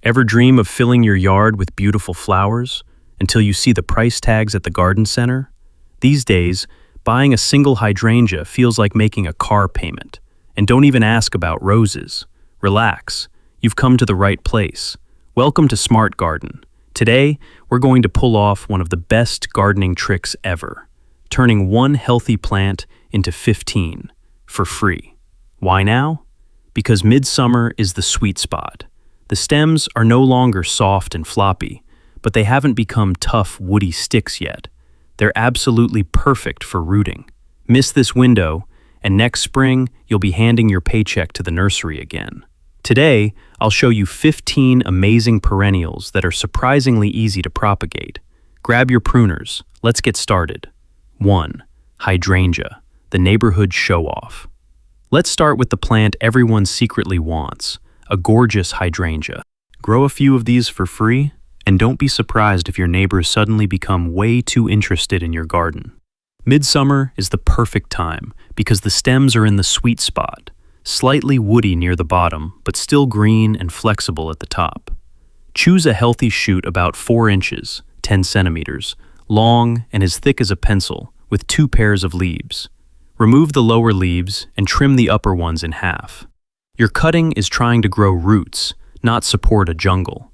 Ever dream of filling your yard with beautiful flowers until you see the price tags at the garden center? These days, buying a single hydrangea feels like making a car payment. And don't even ask about roses. Relax, you've come to the right place. Welcome to Smart Garden. Today, we're going to pull off one of the best gardening tricks ever, turning one healthy plant into 15 for free. Why now? Because midsummer is the sweet spot. The stems are no longer soft and floppy, but they haven't become tough, woody sticks yet. They're absolutely perfect for rooting. Miss this window, and next spring, you'll be handing your paycheck to the nursery again. Today, I'll show you 15 amazing perennials that are surprisingly easy to propagate. Grab your pruners. Let's get started. 1. Hydrangea, the neighborhood show-off. Let's start with the plant everyone secretly wants, a gorgeous hydrangea. Grow a few of these for free, and don't be surprised if your neighbors suddenly become way too interested in your garden. Midsummer is the perfect time because the stems are in the sweet spot, slightly woody near the bottom, but still green and flexible at the top. Choose a healthy shoot about 4 inches, 10 centimeters, long and as thick as a pencil, with 2 pairs of leaves. Remove the lower leaves and trim the upper ones in half. Your cutting is trying to grow roots, not support a jungle.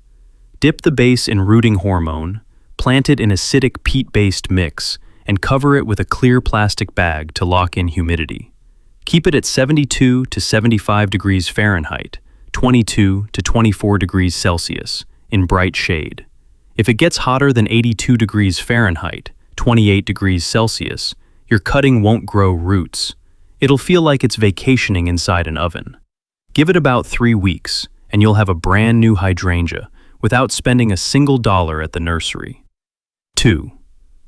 Dip the base in rooting hormone, plant it in acidic peat-based mix, and cover it with a clear plastic bag to lock in humidity. Keep it at 72 to 75 degrees Fahrenheit, 22 to 24 degrees Celsius, in bright shade. If it gets hotter than 82 degrees Fahrenheit, 28 degrees Celsius, your cutting won't grow roots. It'll feel like it's vacationing inside an oven. Give it about 3 weeks, and you'll have a brand new hydrangea without spending a single dollar at the nursery. 2.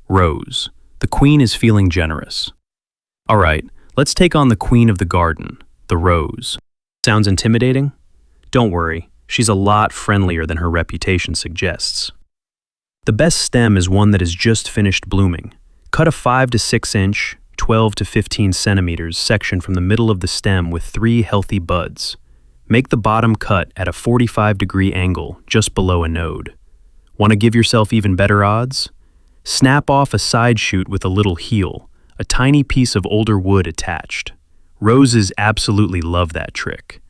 Rose. The queen is feeling generous. All right, let's take on the queen of the garden, the rose. Sounds intimidating? Don't worry, she's a lot friendlier than her reputation suggests. The best stem is one that has just finished blooming. Cut a 5 to 6 inch, 12 to 15 centimeters section from the middle of the stem with 3 healthy buds. Make the bottom cut at a 45-degree angle just below a node. Want to give yourself even better odds? Snap off a side shoot with a little heel, a tiny piece of older wood attached. Roses absolutely love that trick.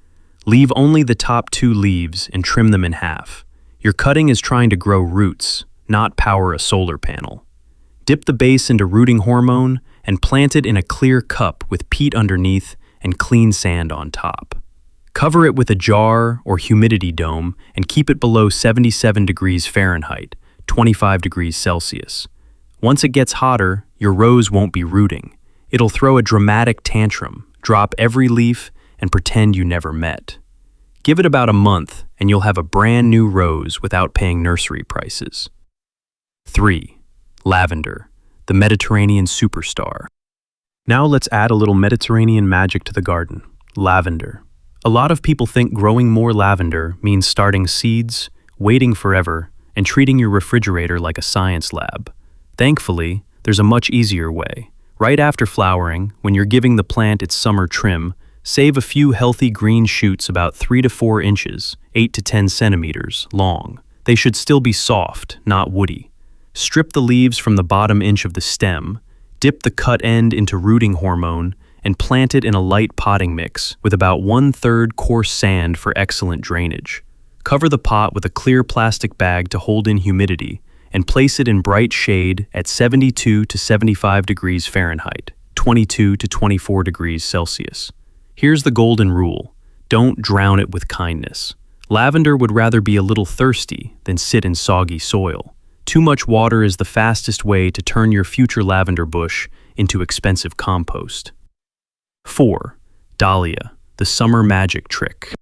Leave only the top 2 leaves and trim them in half. Your cutting is trying to grow roots, not power a solar panel. Dip the base into rooting hormone and plant it in a clear cup with peat underneath and clean sand on top. Cover it with a jar or humidity dome and keep it below 77 degrees Fahrenheit, 25 degrees Celsius. Once it gets hotter, your rose won't be rooting. It'll throw a dramatic tantrum, drop every leaf, and pretend you never met. Give it about a month, and you'll have a brand new rose without paying nursery prices. 3. Lavender, the Mediterranean superstar. Now let's add a little Mediterranean magic to the garden, lavender. A lot of people think growing more lavender means starting seeds, waiting forever, and treating your refrigerator like a science lab. Thankfully, there's a much easier way. Right after flowering, when you're giving the plant its summer trim, save a few healthy green shoots about 3 to 4 inches, 8 to 10 centimeters, long. They should still be soft, not woody. Strip the leaves from the bottom inch of the stem, dip the cut end into rooting hormone, and plant it in a light potting mix with about 1/3 coarse sand for excellent drainage. Cover the pot with a clear plastic bag to hold in humidity and place it in bright shade at 72 to 75 degrees Fahrenheit, 22 to 24 degrees Celsius. Here's the golden rule: don't drown it with kindness. Lavender would rather be a little thirsty than sit in soggy soil. Too much water is the fastest way to turn your future lavender bush into expensive compost. 4. Dahlia, the summer magic trick.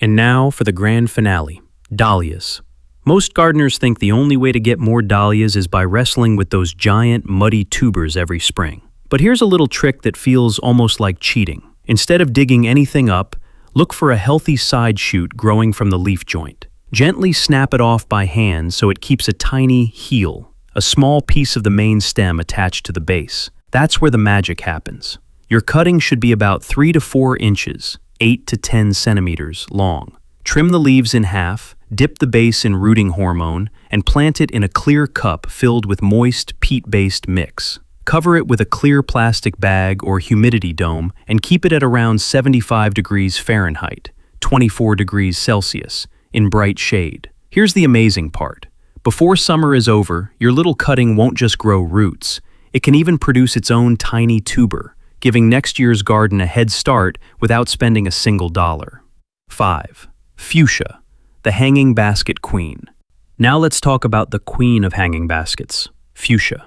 And now for the grand finale, dahlias. Most gardeners think the only way to get more dahlias is by wrestling with those giant, muddy tubers every spring. But here's a little trick that feels almost like cheating. Instead of digging anything up, look for a healthy side shoot growing from the leaf joint. Gently snap it off by hand so it keeps a tiny heel, a small piece of the main stem attached to the base. That's where the magic happens. Your cutting should be about 3 to 4 inches, 8 to 10 centimeters long. Trim the leaves in half, dip the base in rooting hormone, and plant it in a clear cup filled with moist, peat-based mix. Cover it with a clear plastic bag or humidity dome and keep it at around 75 degrees Fahrenheit, 24 degrees Celsius, in bright shade. Here's the amazing part. Before summer is over, your little cutting won't just grow roots. It can even produce its own tiny tuber, giving next year's garden a head start without spending a single dollar. 5. Fuchsia, the hanging basket queen. Now let's talk about the queen of hanging baskets, fuchsia.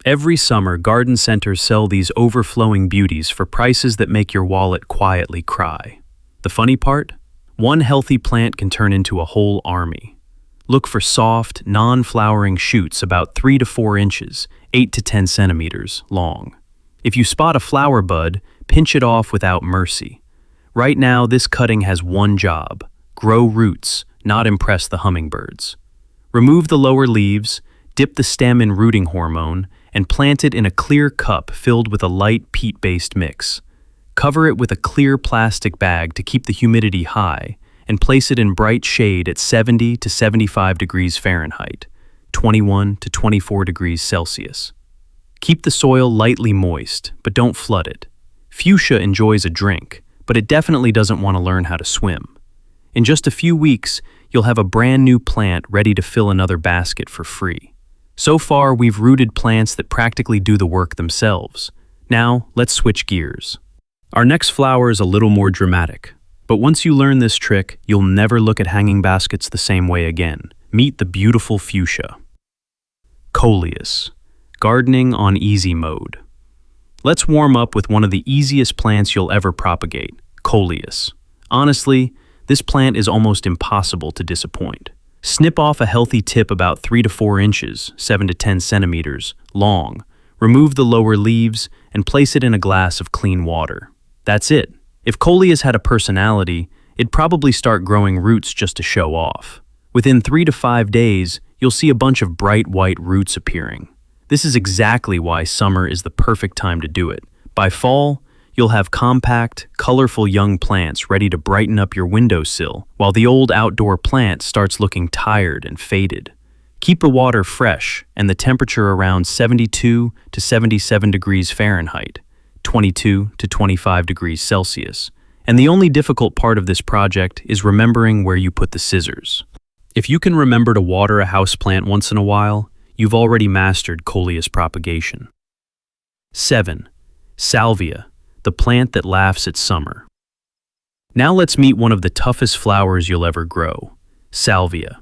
Every summer, garden centers sell these overflowing beauties for prices that make your wallet quietly cry. The funny part? One healthy plant can turn into a whole army. Look for soft, non-flowering shoots about 3 to 4 inches, 8 to 10 centimeters long. If you spot a flower bud, pinch it off without mercy. Right now, this cutting has one job: grow roots, not impress the hummingbirds. Remove the lower leaves, dip the stem in rooting hormone, and plant it in a clear cup filled with a light peat-based mix. Cover it with a clear plastic bag to keep the humidity high, and place it in bright shade at 70 to 75 degrees Fahrenheit, 21 to 24 degrees Celsius. Keep the soil lightly moist, but don't flood it. Fuchsia enjoys a drink, but it definitely doesn't want to learn how to swim. In just a few weeks, you'll have a brand new plant ready to fill another basket for free. So far, we've rooted plants that practically do the work themselves. Now, let's switch gears. Our next flower is a little more dramatic, but once you learn this trick, you'll never look at hanging baskets the same way again. Meet the beautiful fuchsia. Coleus, gardening on easy mode. Let's warm up with one of the easiest plants you'll ever propagate, Coleus. Honestly, this plant is almost impossible to disappoint. Snip off a healthy tip about 3 to 4 inches, 7 to 10 centimeters, long. Remove the lower leaves and place it in a glass of clean water. That's it. If Coleus had a personality, it'd probably start growing roots just to show off. Within 3 to 5 days, you'll see a bunch of bright white roots appearing. This is exactly why summer is the perfect time to do it. By fall, you'll have compact, colorful young plants ready to brighten up your windowsill, while the old outdoor plant starts looking tired and faded. Keep the water fresh and the temperature around 72 to 77 degrees Fahrenheit, 22 to 25 degrees Celsius. And the only difficult part of this project is remembering where you put the scissors. If you can remember to water a houseplant once in a while, you've already mastered Coleus propagation. 7. Salvia, the plant that laughs at summer. Now let's meet one of the toughest flowers you'll ever grow, salvia.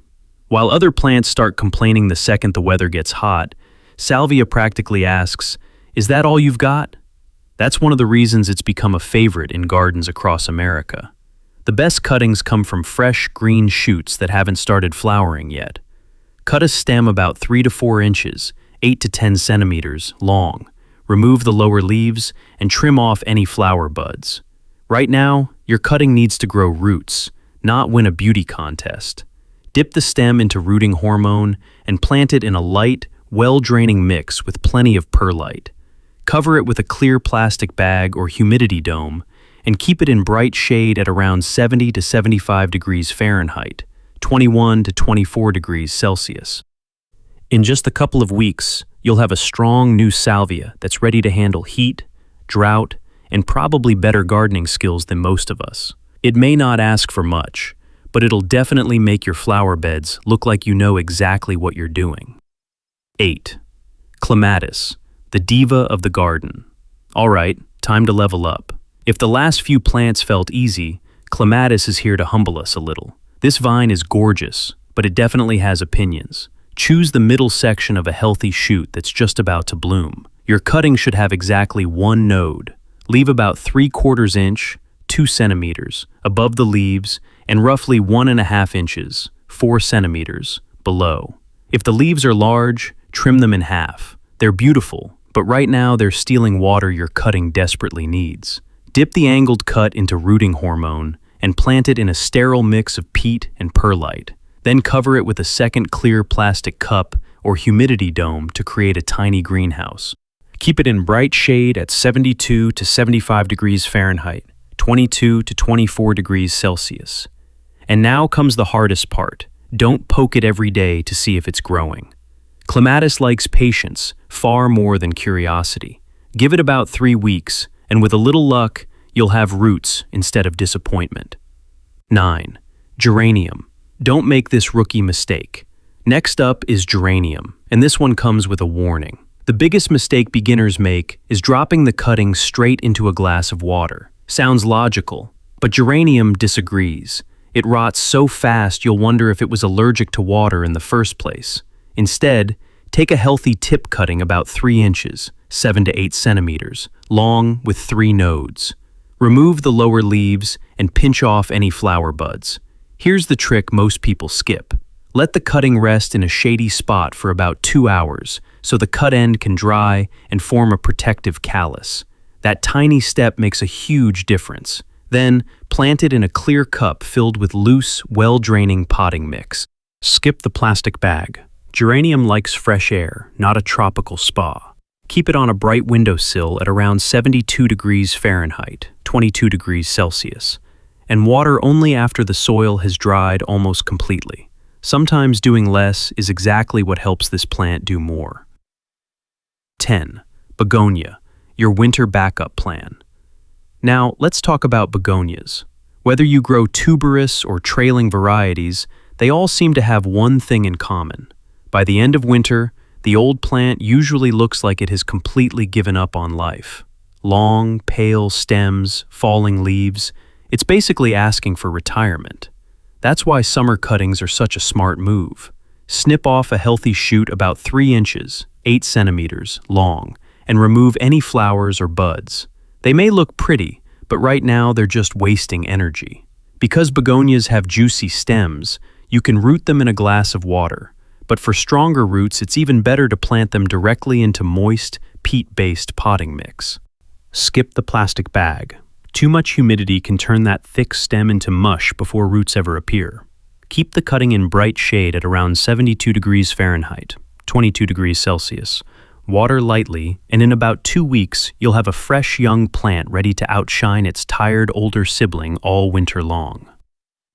While other plants start complaining the second the weather gets hot, salvia practically asks, "Is that all you've got?" That's one of the reasons it's become a favorite in gardens across America. The best cuttings come from fresh, green shoots that haven't started flowering yet. Cut a stem about 3 to 4 inches, 8 to 10 centimeters, long. Remove the lower leaves and trim off any flower buds. Right now, your cutting needs to grow roots, not win a beauty contest. Dip the stem into rooting hormone and plant it in a light, well-draining mix with plenty of perlite. Cover it with a clear plastic bag or humidity dome and keep it in bright shade at around 70 to 75 degrees Fahrenheit, 21 to 24 degrees Celsius. In just a couple of weeks, you'll have a strong new salvia that's ready to handle heat, drought, and probably better gardening skills than most of us. It may not ask for much, but it'll definitely make your flower beds look like you know exactly what you're doing. 8. Clematis, the diva of the garden. All right, time to level up. If the last few plants felt easy, clematis is here to humble us a little. This vine is gorgeous, but it definitely has opinions. Choose the middle section of a healthy shoot that's just about to bloom. Your cutting should have exactly one node. Leave about 3/4 inch, 2 centimeters, above the leaves and roughly 1.5 inches, 4 centimeters, below. If the leaves are large, trim them in half. They're beautiful, but right now they're stealing water your cutting desperately needs. Dip the angled cut into rooting hormone and plant it in a sterile mix of peat and perlite. Then cover it with a second clear plastic cup or humidity dome to create a tiny greenhouse. Keep it in bright shade at 72 to 75 degrees Fahrenheit, 22 to 24 degrees Celsius. And now comes the hardest part. Don't poke it every day to see if it's growing. Clematis likes patience far more than curiosity. Give it about 3 weeks, and with a little luck, you'll have roots instead of disappointment. 9. Geranium. Don't make this rookie mistake. Next up is geranium, and this one comes with a warning. The biggest mistake beginners make is dropping the cuttings straight into a glass of water. Sounds logical, but geranium disagrees. It rots so fast you'll wonder if it was allergic to water in the first place. Instead, take a healthy tip cutting about 3 inches, 7 to 8 centimeters, long with 3 nodes. Remove the lower leaves and pinch off any flower buds. Here's the trick most people skip. Let the cutting rest in a shady spot for about 2 hours so the cut end can dry and form a protective callus. That tiny step makes a huge difference. Then, plant it in a clear cup filled with loose, well-draining potting mix. Skip the plastic bag. Geranium likes fresh air, not a tropical spa. Keep it on a bright windowsill at around 72 degrees Fahrenheit, 22 degrees Celsius, and water only after the soil has dried almost completely. Sometimes doing less is exactly what helps this plant do more. 10. Begonia, your winter backup plan. Now, let's talk about begonias. Whether you grow tuberous or trailing varieties, they all seem to have one thing in common. By the end of winter, the old plant usually looks like it has completely given up on life. Long, pale stems, falling leaves. It's basically asking for retirement. That's why summer cuttings are such a smart move. Snip off a healthy shoot about 3 inches, 8 centimeters, long, and remove any flowers or buds. They may look pretty, but right now they're just wasting energy. Because begonias have juicy stems, you can root them in a glass of water. But for stronger roots, it's even better to plant them directly into moist, peat-based potting mix. Skip the plastic bag. Too much humidity can turn that thick stem into mush before roots ever appear. Keep the cutting in bright shade at around 72 degrees Fahrenheit, 22 degrees Celsius. Water lightly, and in about 2 weeks, you'll have a fresh young plant ready to outshine its tired older sibling all winter long.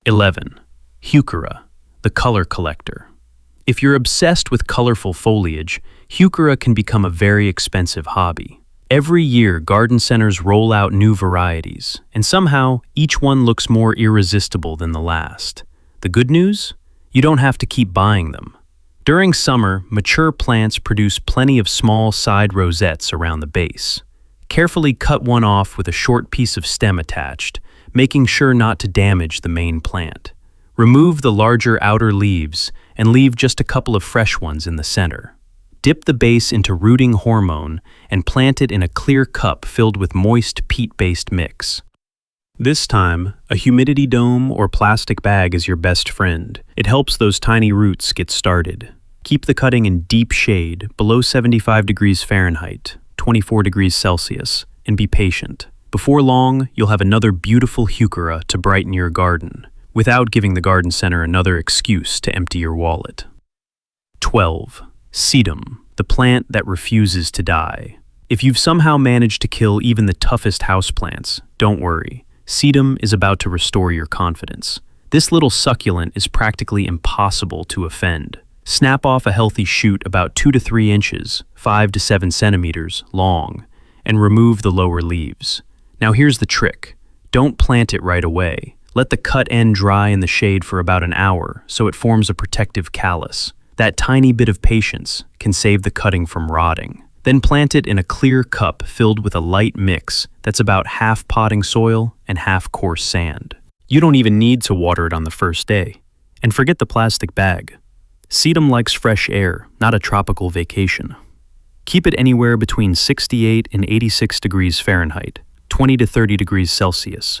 11. Heuchera, the color collector. If you're obsessed with colorful foliage, heuchera can become a very expensive hobby. Every year, garden centers roll out new varieties, and somehow, each one looks more irresistible than the last. The good news? You don't have to keep buying them. During summer, mature plants produce plenty of small side rosettes around the base. Carefully cut one off with a short piece of stem attached, making sure not to damage the main plant. Remove the larger outer leaves and leave just a couple of fresh ones in the center. Dip the base into rooting hormone and plant it in a clear cup filled with moist peat-based mix. This time, a humidity dome or plastic bag is your best friend. It helps those tiny roots get started. Keep the cutting in deep shade, below 75 degrees Fahrenheit, 24 degrees Celsius, and be patient. Before long, you'll have another beautiful heuchera to brighten your garden, without giving the garden center another excuse to empty your wallet. 12. Sedum, the plant that refuses to die. If you've somehow managed to kill even the toughest houseplants, don't worry. Sedum is about to restore your confidence. This little succulent is practically impossible to offend. Snap off a healthy shoot about 2 to 3 inches, 5 to 7 centimeters, long, and remove the lower leaves. Now here's the trick. Don't plant it right away. Let the cut end dry in the shade for about an hour so it forms a protective callus. That tiny bit of patience can save the cutting from rotting. Then plant it in a clear cup filled with a light mix that's about half potting soil and half coarse sand. You don't even need to water it on the first day. And forget the plastic bag. Sedum likes fresh air, not a tropical vacation. Keep it anywhere between 68 and 86 degrees Fahrenheit, 20 to 30 degrees Celsius,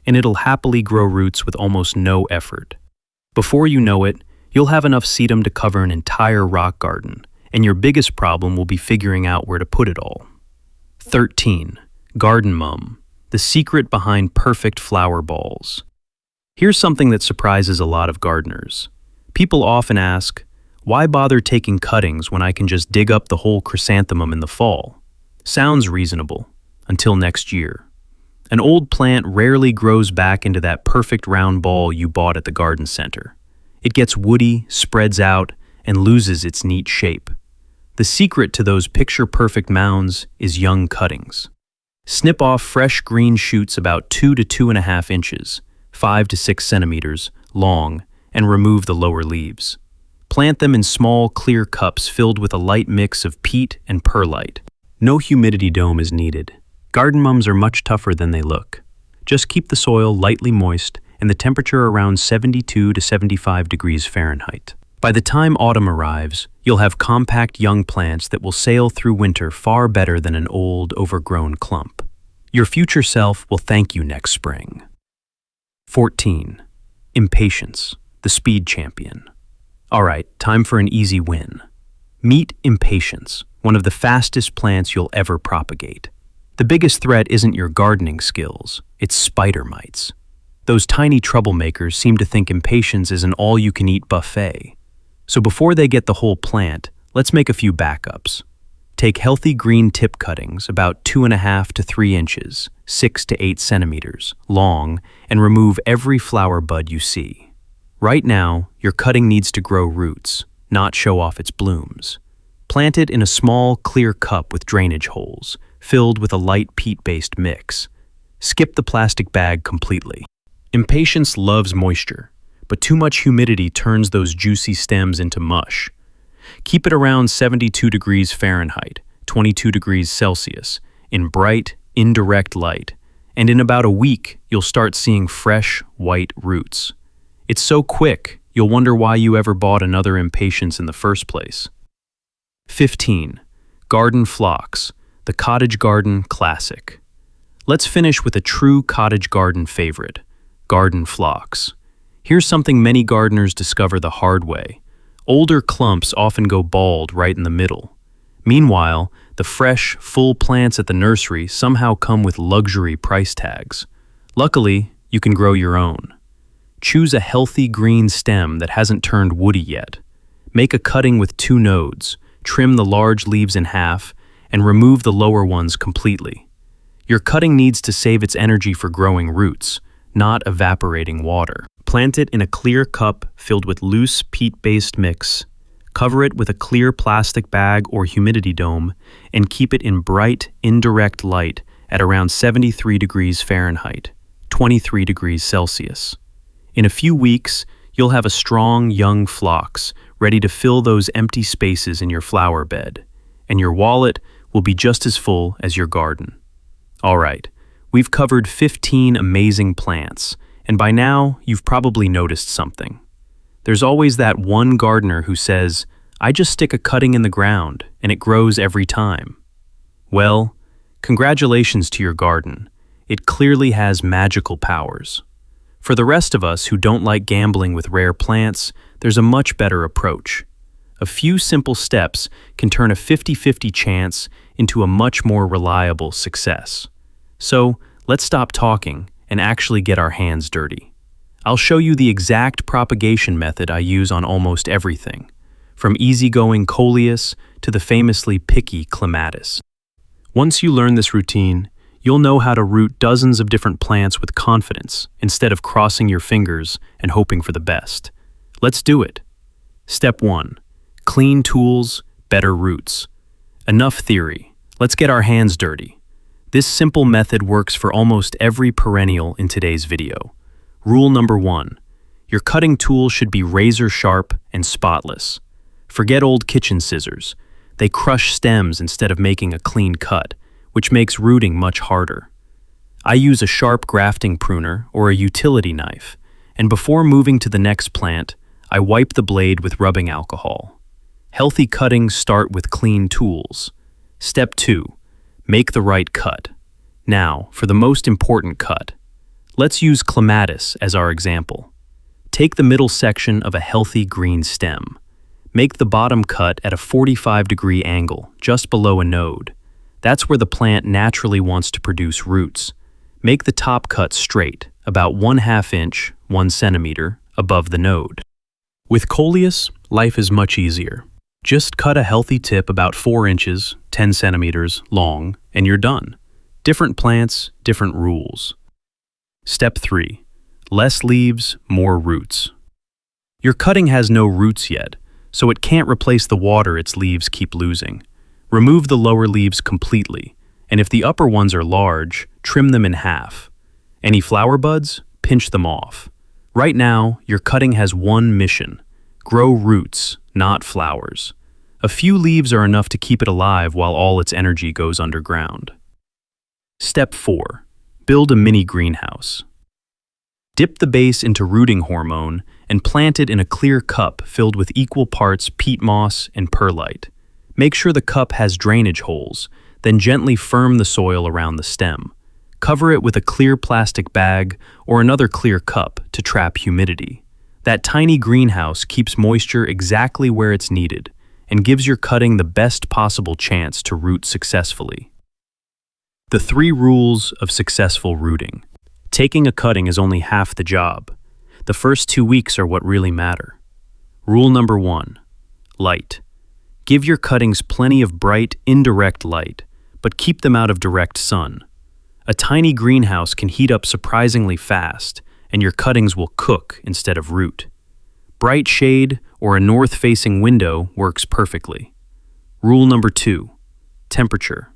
and it'll happily grow roots with almost no effort. Before you know it, you'll have enough sedum to cover an entire rock garden, and your biggest problem will be figuring out where to put it all. 13. Garden mum, the secret behind perfect flower balls. Here's something that surprises a lot of gardeners. People often ask, why bother taking cuttings when I can just dig up the whole chrysanthemum in the fall? Sounds reasonable, until next year. An old plant rarely grows back into that perfect round ball you bought at the garden center. It gets woody, spreads out, and loses its neat shape. The secret to those picture-perfect mounds is young cuttings. Snip off fresh green shoots about 2 to 2.5 inches, 5 to 6 centimeters, long, and remove the lower leaves. Plant them in small, clear cups filled with a light mix of peat and perlite. No humidity dome is needed. Garden mums are much tougher than they look. Just keep the soil lightly moist and the temperature around 72 to 75 degrees Fahrenheit. By the time autumn arrives, you'll have compact young plants that will sail through winter far better than an old, overgrown clump. Your future self will thank you next spring. 14. Impatience, the speed champion. All right, time for an easy win. Meet impatience, one of the fastest plants you'll ever propagate. The biggest threat isn't your gardening skills, it's spider mites. Those tiny troublemakers seem to think impatiens is an all-you-can-eat buffet. So before they get the whole plant, let's make a few backups. Take healthy green tip cuttings, about 2.5 to 3 inches, 6 to 8 centimeters, long, and remove every flower bud you see. Right now, your cutting needs to grow roots, not show off its blooms. Plant it in a small, clear cup with drainage holes, filled with a light peat-based mix. Skip the plastic bag completely. Impatiens loves moisture, but too much humidity turns those juicy stems into mush. Keep it around 72 degrees Fahrenheit, 22 degrees Celsius, in bright, indirect light, and in about a week, you'll start seeing fresh, white roots. It's so quick, you'll wonder why you ever bought another impatiens in the first place. 15. Garden phlox, the cottage garden classic. Let's finish with a true cottage garden favorite, garden phlox. Here's something many gardeners discover the hard way. Older clumps often go bald right in the middle. Meanwhile, the fresh, full plants at the nursery somehow come with luxury price tags. Luckily, you can grow your own. Choose a healthy green stem that hasn't turned woody yet. Make a cutting with 2 nodes, trim the large leaves in half, and remove the lower ones completely. Your cutting needs to save its energy for growing roots, not evaporating water. Plant it in a clear cup filled with loose peat-based mix. Cover it with a clear plastic bag or humidity dome, and keep it in bright, indirect light at around 73 degrees Fahrenheit, 23 degrees Celsius. In a few weeks, you'll have a strong, young phlox ready to fill those empty spaces in your flower bed, and your wallet will be just as full as your garden. All right, we've covered 15 amazing plants, and by now, you've probably noticed something. There's always that one gardener who says, "I just stick a cutting in the ground, and it grows every time." Well, congratulations to your garden. It clearly has magical powers. For the rest of us who don't like gambling with rare plants, there's a much better approach. A few simple steps can turn a 50-50 chance into a much more reliable success. So, let's stop talking and actually get our hands dirty. I'll show you the exact propagation method I use on almost everything, from easygoing coleus to the famously picky clematis. Once you learn this routine, you'll know how to root dozens of different plants with confidence instead of crossing your fingers and hoping for the best. Let's do it. Step 1. Clean tools, better roots. Enough theory. Let's get our hands dirty. This simple method works for almost every perennial in today's video. Rule number 1. Your cutting tool should be razor sharp and spotless. Forget old kitchen scissors. They crush stems instead of making a clean cut, which makes rooting much harder. I use a sharp grafting pruner or a utility knife, and before moving to the next plant, I wipe the blade with rubbing alcohol. Healthy cuttings start with clean tools. Step 2. Make the right cut. Now, for the most important cut. Let's use clematis as our example. Take the middle section of a healthy green stem. Make the bottom cut at a 45-degree angle, just below a node. That's where the plant naturally wants to produce roots. Make the top cut straight, about 1/2 inch, 1 centimeter, above the node. With coleus, life is much easier. Just cut a healthy tip about 4 inches, 10 centimeters, long, and you're done. Different plants, different rules. Step 3. Less leaves, more roots. Your cutting has no roots yet, so it can't replace the water its leaves keep losing. Remove the lower leaves completely, and if the upper ones are large, trim them in half. Any flower buds? Pinch them off. Right now, your cutting has one mission: grow roots, not flowers. A few leaves are enough to keep it alive while all its energy goes underground. Step 4. Build a mini greenhouse. Dip the base into rooting hormone and plant it in a clear cup filled with equal parts peat moss and perlite. Make sure the cup has drainage holes, then gently firm the soil around the stem. Cover it with a clear plastic bag or another clear cup to trap humidity. That tiny greenhouse keeps moisture exactly where it's needed and gives your cutting the best possible chance to root successfully. The 3 rules of successful rooting. Taking a cutting is only half the job. The first 2 weeks are what really matter. Rule number 1. Light. Give your cuttings plenty of bright, indirect light, but keep them out of direct sun. A tiny greenhouse can heat up surprisingly fast, and your cuttings will cook instead of root. Bright shade or a north-facing window works perfectly. Rule number 2. Temperature.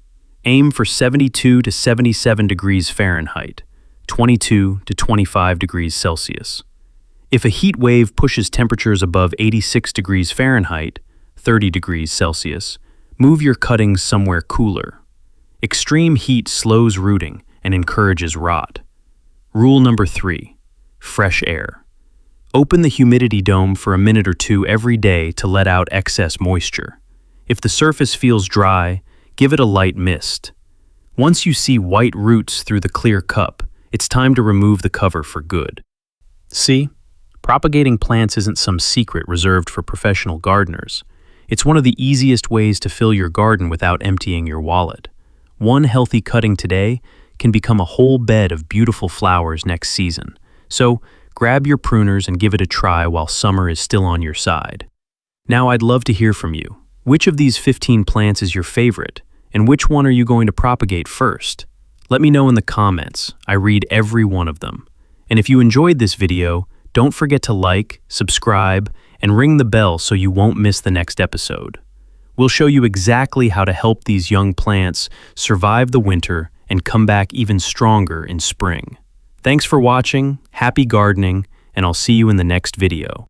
Aim for 72 to 77 degrees Fahrenheit, 22 to 25 degrees Celsius. If a heat wave pushes temperatures above 86 degrees Fahrenheit, 30 degrees Celsius, move your cuttings somewhere cooler. Extreme heat slows rooting and encourages rot. Rule number 3. Fresh air. Open the humidity dome for a minute or two every day to let out excess moisture. If the surface feels dry, give it a light mist. Once you see white roots through the clear cup, it's time to remove the cover for good. See, propagating plants isn't some secret reserved for professional gardeners. It's one of the easiest ways to fill your garden without emptying your wallet. One healthy cutting today can become a whole bed of beautiful flowers next season. So, grab your pruners and give it a try while summer is still on your side. Now I'd love to hear from you. Which of these 15 plants is your favorite? And which one are you going to propagate first? Let me know in the comments. I read every one of them. And if you enjoyed this video, don't forget to like, subscribe, and ring the bell so you won't miss the next episode. We'll show you exactly how to help these young plants survive the winter and come back even stronger in spring. Thanks for watching, happy gardening, and I'll see you in the next video.